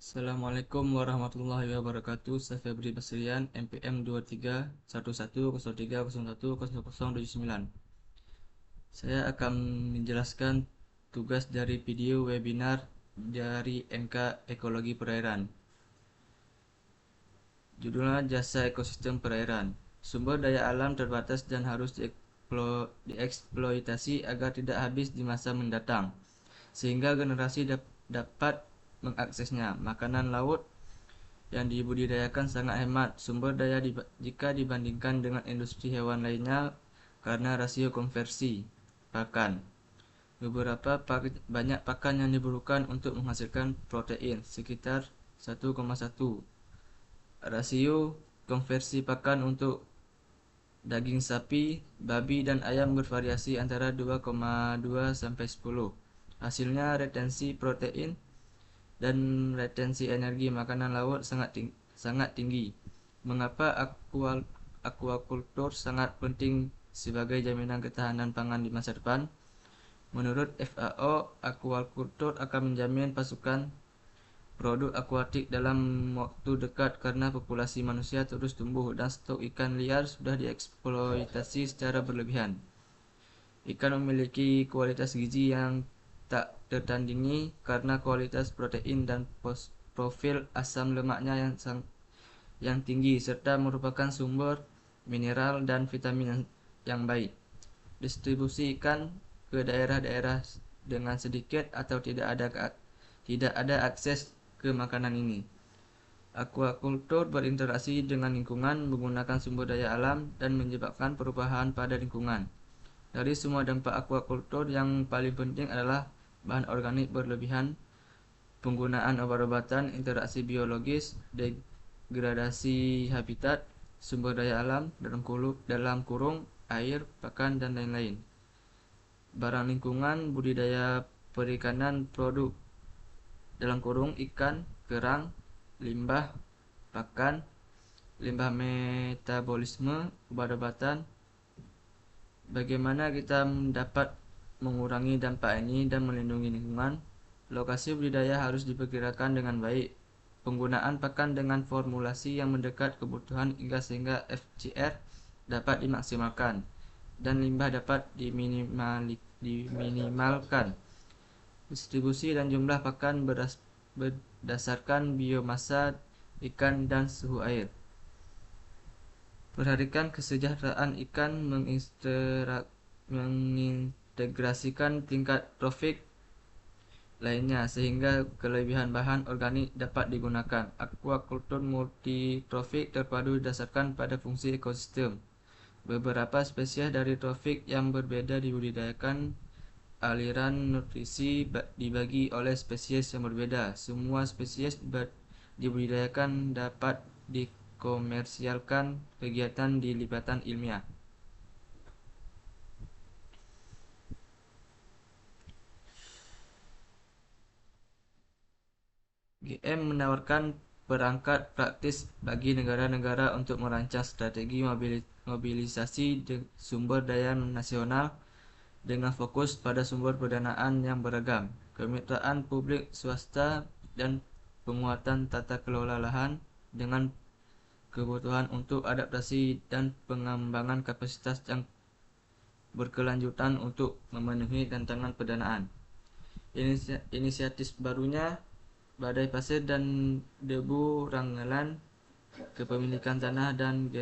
Assalamualaikum warahmatullahi wabarakatuh. Saya Febri Basrian, MPM 231103010079. Saya akan menjelaskan tugas dari video webinar dari MK Ekologi Perairan. Judulnya Jasa Ekosistem Perairan. Sumber daya alam terbatas dan harus dieksploitasi agar tidak habis di masa mendatang, sehingga generasi dapat mengaksesnya. Makanan laut yang dibudidayakan sangat hemat sumber daya jika dibandingkan dengan industri hewan lainnya karena rasio konversi pakan. Banyak pakan yang diperlukan untuk menghasilkan protein, sekitar 1,1. Rasio konversi pakan untuk daging sapi, babi, dan ayam bervariasi antara 2,2 sampai 10. Hasilnya retensi protein dan retensi energi makanan laut sangat tinggi. Mengapa aquaculture sangat penting sebagai jaminan ketahanan pangan di masa depan? Menurut FAO, aquaculture akan menjamin pasokan produk akuatik dalam waktu dekat karena populasi manusia terus tumbuh dan stok ikan liar sudah dieksploitasi secara berlebihan. Ikan memiliki kualitas gizi yang tak tertandingi karena kualitas protein dan profil asam lemaknya yang tinggi serta merupakan sumber mineral dan vitamin yang baik. Distribusi ikan ke daerah-daerah dengan sedikit atau tidak ada akses ke makanan ini. Aquaculture berinteraksi dengan lingkungan, menggunakan sumber daya alam, dan menyebabkan perubahan pada lingkungan. Dari semua dampak aquaculture, yang paling penting adalah bahan organik berlebihan, penggunaan obat-obatan, interaksi biologis, degradasi habitat, sumber daya alam, dalam kurung, air, pakan, dan lain-lain. Barang lingkungan, budidaya perikanan, produk dalam kurung, ikan, kerang, limbah, pakan, limbah metabolisme, obat-obatan. Bagaimana kita dapat mengurangi dampak ini dan melindungi lingkungan? Lokasi budidaya harus diperkirakan dengan baik. Penggunaan pakan dengan formulasi yang mendekat kebutuhan sehingga FCR dapat dimaksimalkan dan limbah dapat diminimalkan. Distribusi dan jumlah pakan berdasarkan biomasa ikan dan suhu air. Perhatikan kesejahteraan ikan, mengintegrasikan tingkat trofik lainnya sehingga kelebihan bahan organik dapat digunakan. Aquaculture multitrofik terpadu didasarkan pada fungsi ekosistem. Beberapa spesies dari trofik yang berbeda dibudidayakan. Aliran nutrisi dibagi oleh spesies yang berbeda. Semua spesies dibudidayakan dapat dikomersialkan kegiatan di lipatan ilmiah. GM menawarkan perangkat praktis bagi negara-negara untuk merancang strategi mobilisasi sumber daya nasional dengan fokus pada sumber pendanaan yang beragam, kemitraan publik swasta, dan penguatan tata kelola lahan dengan kebutuhan untuk adaptasi dan pengembangan kapasitas yang berkelanjutan untuk memenuhi tantangan pendanaan. Inisiatif barunya badai pasir dan debu ranggalan, kepemilikan tanah, dan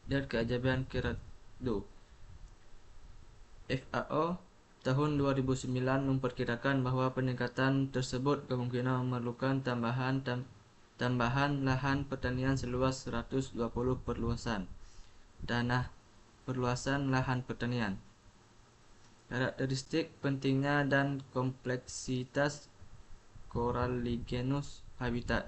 keajaiban Cerrado. FAO tahun 2009 memperkirakan bahwa peningkatan tersebut kemungkinan memerlukan tambahan lahan pertanian seluas 120 perluasan lahan pertanian. Karakteristik pentingnya dan kompleksitas Coralligenous habitat.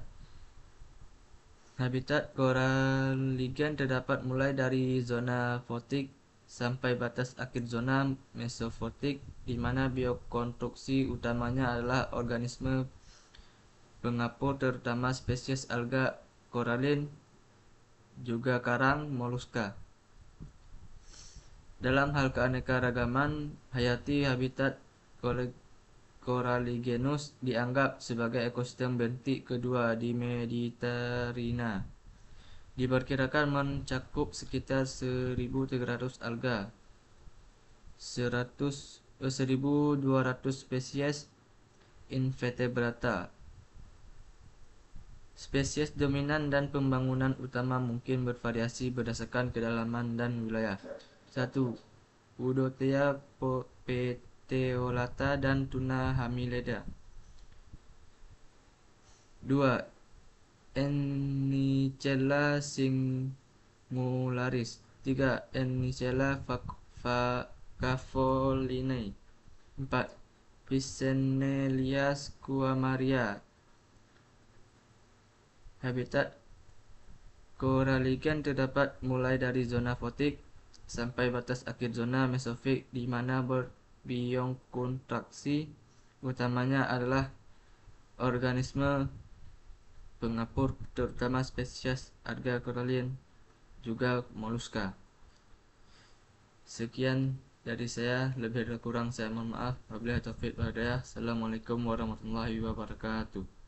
Habitat Coralligen terdapat mulai dari zona fotik sampai batas akhir zona mesofotik, di mana biokonstruksi utamanya adalah organisme pengapur terutama spesies alga koralin, juga karang, moluska. Dalam hal keanekaragaman hayati, habitat Coralligenus dianggap sebagai ekosistem bentik kedua di Mediterania. Diperkirakan mencakup sekitar 1.300 alga, 1.200 spesies invertebrata. Spesies dominan dan pembangunan utama mungkin bervariasi berdasarkan kedalaman dan wilayah. 1. Udothea peteolata dan tuna hamilida. 2. Enicella singularis. 3. Enicella cafolinae. 4. Vicennelia squamaria. Habitat Coralligen terdapat mulai dari zona fotik sampai batas akhir zona mesofik, di mana berbiong kontraksi utamanya adalah organisme pengapur, terutama spesies alga koralien, juga moluska. Sekian dari saya, lebih dan kurang saya mohon maaf. Wabillahi taufiq wal hidayah. Assalamualaikum warahmatullahi wabarakatuh.